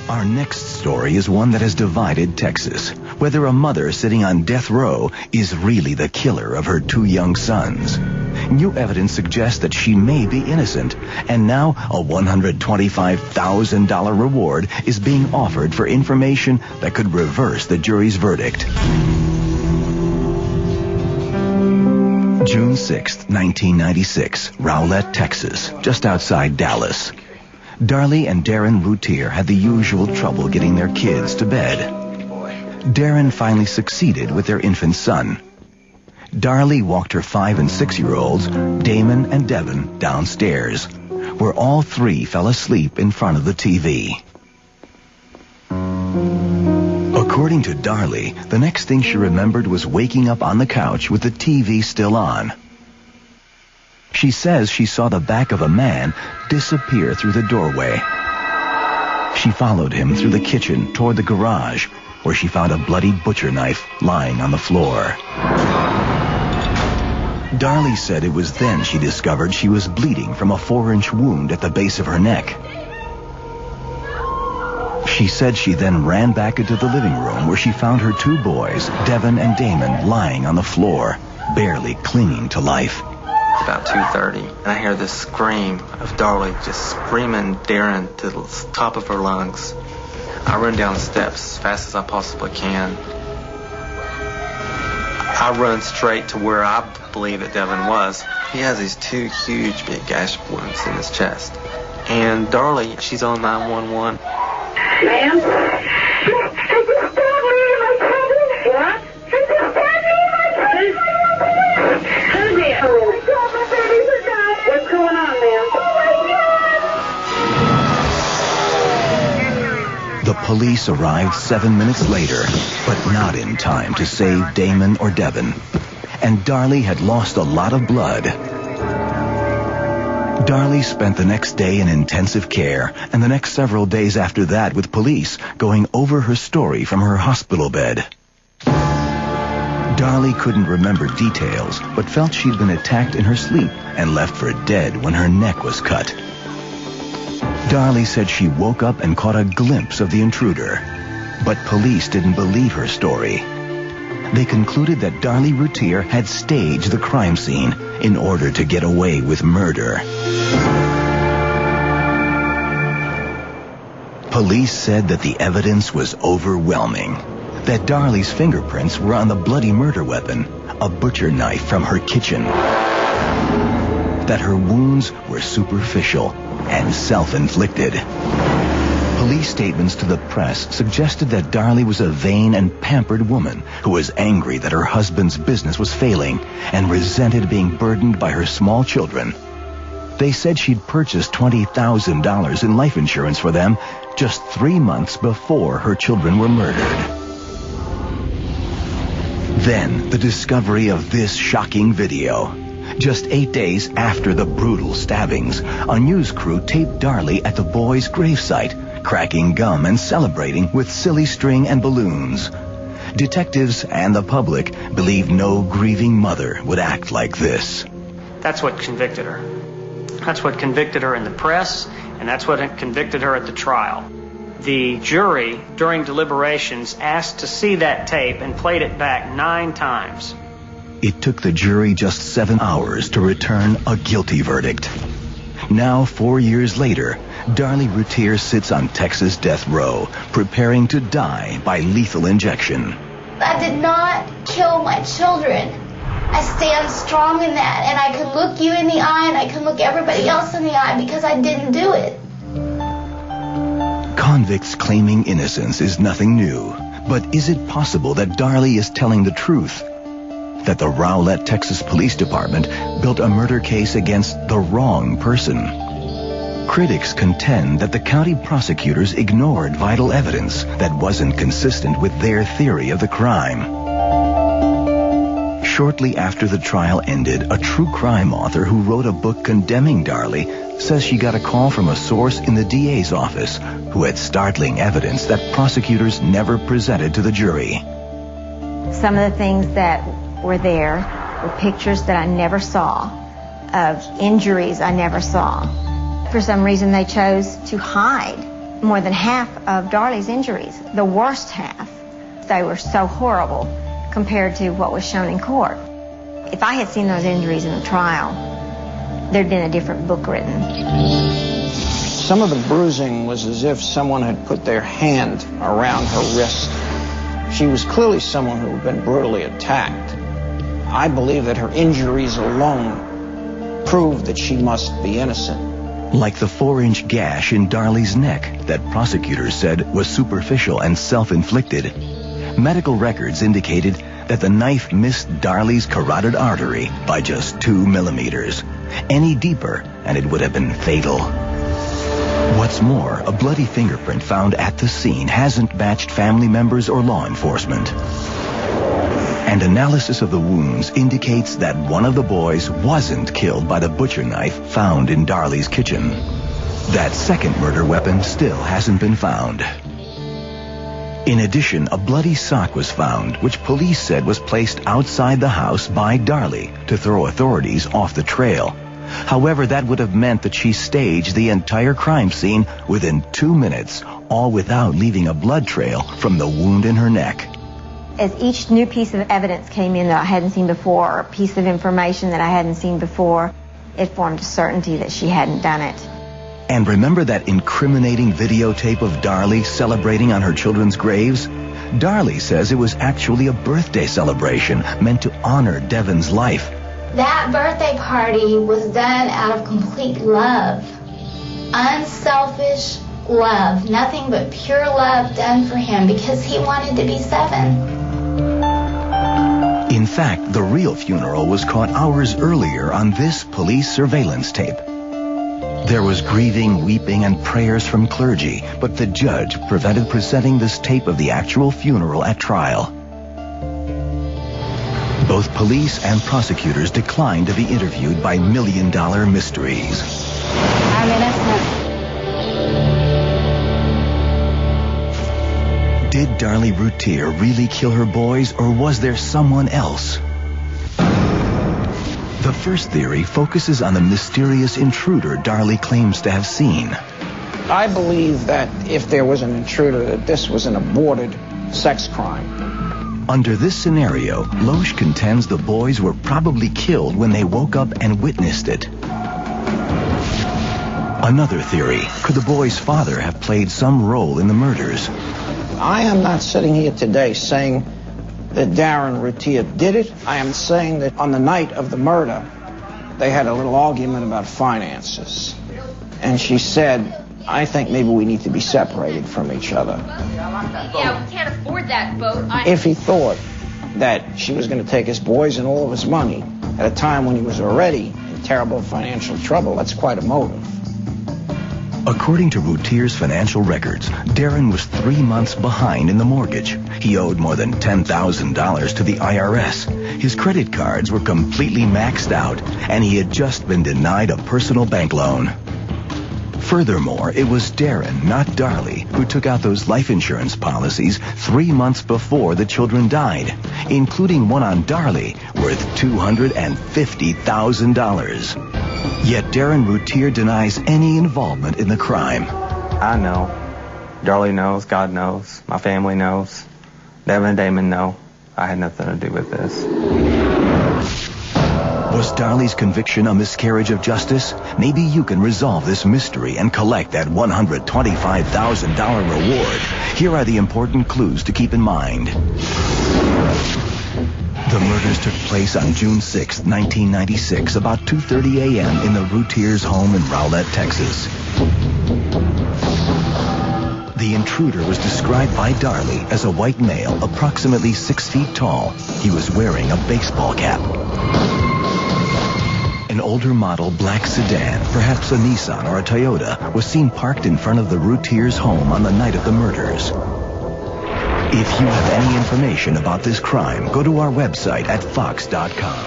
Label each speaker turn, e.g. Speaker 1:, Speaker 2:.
Speaker 1: Our next story is one that has divided Texas. Whether a mother sitting on death row is really the killer of her two young sons. New evidence suggests that she may be innocent, and now a $125,000 reward is being offered for information that could reverse the jury's verdict. June 6, 1996, Rowlett, Texas, just outside Dallas. Darlie and Darren Routier had the usual trouble getting their kids to bed. Darren finally succeeded with their infant son. Darlie walked her 5- and 6-year-olds, Damon and Devon, downstairs, where all three fell asleep in front of the TV. According to Darlie, the next thing she remembered was waking up on the couch with the TV still on. She says she saw the back of a man disappear through the doorway. She followed him through the kitchen toward the garage, where she found a bloody butcher knife lying on the floor. Darlie said it was then she discovered she was bleeding from a 4-inch wound at the base of her neck. She said she then ran back into the living room where she found her two boys, Devon and Damon, lying on the floor, barely clinging to life.
Speaker 2: It's about 2:30, and I hear this scream of Darlie just screaming Darren to the top of her lungs. I run down the steps as fast as I possibly can. I run straight to where I believe that Devon was. He has these two huge big gash wounds in his chest. And Darlie, she's on 911.
Speaker 3: Ma'am? What? Who's it? What's going on, ma'am?
Speaker 1: The police arrived 7 minutes later, but not in time to save Damon or Devon. And Darlie had lost a lot of blood. Darlie spent the next day in intensive care, and the next several days after that with police going over her story from her hospital bed. Darlie couldn't remember details, but felt she'd been attacked in her sleep and left for dead when her neck was cut. Darlie said she woke up and caught a glimpse of the intruder, but police didn't believe her story. They concluded that Darlie Routier had staged the crime scene in order to get away with murder. Police said that the evidence was overwhelming, that Darlie's fingerprints were on the bloody murder weapon, a butcher knife from her kitchen, that her wounds were superficial and self-inflicted. Police statements to the press suggested that Darlie was a vain and pampered woman who was angry that her husband's business was failing and resented being burdened by her small children. They said she'd purchased $20,000 in life insurance for them just 3 months before her children were murdered. Then, the discovery of this shocking video. Just 8 days after the brutal stabbings, a news crew taped Darlie at the boys' gravesite, cracking gum and celebrating with silly string and balloons. Detectives and the public believed no grieving mother would act like this.
Speaker 4: That's what convicted her. That's what convicted her in the press, and that's what convicted her at the trial. The jury, during deliberations, asked to see that tape and played it back 9 times.
Speaker 1: It took the jury just 7 hours to return a guilty verdict. Now, 4 years later, Darlie Routier sits on Texas death row, preparing to die by lethal injection.
Speaker 5: I did not kill my children. I stand strong in that, and I can look you in the eye, and I can look everybody else in the eye because I didn't do it.
Speaker 1: Convicts claiming innocence is nothing new, but is it possible that Darlie is telling the truth? That the Rowlett, Texas Police Department built a murder case against the wrong person? Critics contend that the county prosecutors ignored vital evidence that wasn't consistent with their theory of the crime. Shortly after the trial ended, a true crime author who wrote a book condemning Darlie says she got a call from a source in the DA's office who had startling evidence that prosecutors never presented to the jury.
Speaker 6: Some of the things that were there were pictures that I never saw, of injuries I never saw. For some reason, they chose to hide more than half of Darlie's injuries, the worst half. They were so horrible compared to what was shown in court. If I had seen those injuries in the trial, there'd been a different book written.
Speaker 7: Some of the bruising was as if someone had put their hand around her wrist. She was clearly someone who had been brutally attacked. I believe that her injuries alone proved that she must be innocent.
Speaker 1: Like the 4-inch gash in Darlie's neck that prosecutors said was superficial and self-inflicted, medical records indicated that the knife missed Darlie's carotid artery by just 2 millimeters. Any deeper, and it would have been fatal. What's more, a bloody fingerprint found at the scene hasn't matched family members or law enforcement. And analysis of the wounds indicates that one of the boys wasn't killed by the butcher knife found in Darlie's kitchen. That second murder weapon still hasn't been found. In addition, a bloody sock was found, which police said was placed outside the house by Darlie to throw authorities off the trail. However, that would have meant that she staged the entire crime scene within 2 minutes, all without leaving a blood trail from the wound in her neck.
Speaker 6: As each new piece of evidence came in that I hadn't seen before, or a piece of information that I hadn't seen before, it formed a certainty that she hadn't done it.
Speaker 1: And remember that incriminating videotape of Darlie celebrating on her children's graves? Darlie says it was actually a birthday celebration meant to honor Devon's life.
Speaker 5: That birthday party was done out of complete love. Unselfish love. Nothing but pure love done for him because he wanted to be 7.
Speaker 1: In fact, the real funeral was caught hours earlier on this police surveillance tape. There was grieving, weeping, and prayers from clergy, but the judge prevented presenting this tape of the actual funeral at trial. Both police and prosecutors declined to be interviewed by million-dollar mysteries.
Speaker 5: I'm innocent.
Speaker 1: Did Darlie Routier really kill her boys, or was there someone else? The first theory focuses on the mysterious intruder Darlie claims to have seen.
Speaker 7: I believe that if there was an intruder, that this was an aborted sex crime.
Speaker 1: Under this scenario, Loesch contends the boys were probably killed when they woke up and witnessed it. Another theory, could the boys' father have played some role in the murders?
Speaker 7: I am not sitting here today saying that Darren Routier did it. I am saying that on the night of the murder, they had a little argument about finances. And she said, I think maybe we need to be separated from each other.
Speaker 8: Yeah, we can't afford that boat.
Speaker 7: If he thought that she was going to take his boys and all of his money at a time when he was already in terrible financial trouble, that's quite a motive.
Speaker 1: According to Routier's financial records, Darren was 3 months behind in the mortgage. He owed more than $10,000 to the IRS. His credit cards were completely maxed out, and he had just been denied a personal bank loan. Furthermore, it was Darren, not Darlie, who took out those life insurance policies 3 months before the children died, including one on Darlie worth $250,000. Yet Darren Routier denies any involvement in the crime.
Speaker 2: I know. Darlie knows. God knows. My family knows. Devon and Damon know. I had nothing to do with this.
Speaker 1: Was Darlie's conviction a miscarriage of justice? Maybe you can resolve this mystery and collect that $125,000 reward. Here are the important clues to keep in mind. The murders took place on June 6, 1996, about 2:30 a.m. in the Routiers' home in Rowlett, Texas. The intruder was described by Darlie as a white male, approximately 6 feet tall. He was wearing a baseball cap. An older model black sedan, perhaps a Nissan or a Toyota, was seen parked in front of the Routiers' home on the night of the murders. If you have any information about this crime, go to our website at fox.com.